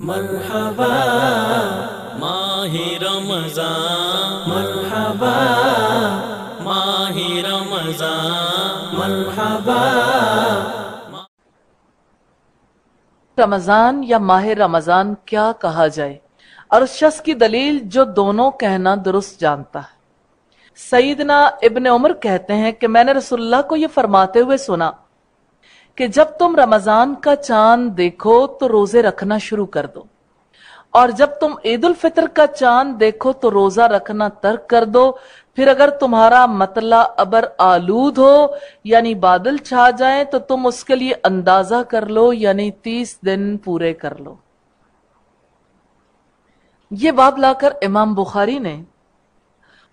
مرحبا ماہ رمضان، مرحبا ماہ رمضان، مرحبا۔ رمضان یا ماہ رمضان کیا کہا جائے، اور اس شخص کی دلیل جو دونوں کہنا درست جانتا ہے۔ سیدنا ابن عمر کہتے ہیں کہ میں نے رسول اللہ کو یہ فرماتے ہوئے سنا کہ جب تم رمضان کا چاند دیکھو تو روزے رکھنا شروع کر دو، اور جب تم عید الفطر کا چاند دیکھو تو روزہ رکھنا ترک کر دو، پھر اگر تمہارا مطلع ابر آلود ہو یعنی بادل چھا جائیں تو تم اس کے لیے اندازہ کر لو یعنی 30 دن پورے کر لو۔ یہ باب لا کر امام بخاری نے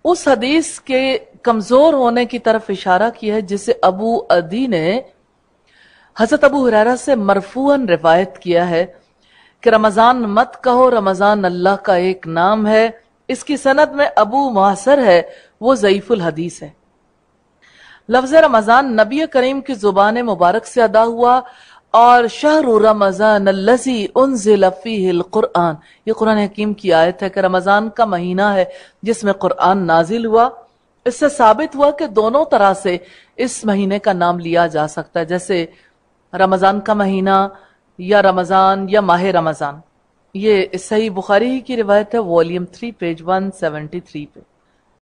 اس حدیث کے کمزور ہونے کی طرف اشارہ کیا ہے جسے ابو عدی نے حضرت ابو ہریرہ سے مرفوعاً روایت کیا ہے کہ رمضان مت کہو، رمضان اللہ کا ایک نام ہے۔ اس کی سند میں ابو معاصر ہے، وہ ضعیف الحدیث ہے۔ لفظ رمضان نبی کریم کی زبان مبارک سے ادا ہوا، اور شہر رمضان الذی انزل فیہ القرآن، یہ قرآن حکیم کی آیت ہے کہ رمضان کا مہینہ ہے جس میں قرآن نازل ہوا۔ اس سے ثابت ہوا کہ دونوں طرح سے اس مہینے کا نام لیا جا سکتا ہے، جیسے رمضان کا مہینہ یا رمضان یا ماہ رمضان۔ یہ صحیح بخاری کی روایت ہے، والیوم 3 پیج 173 پہ۔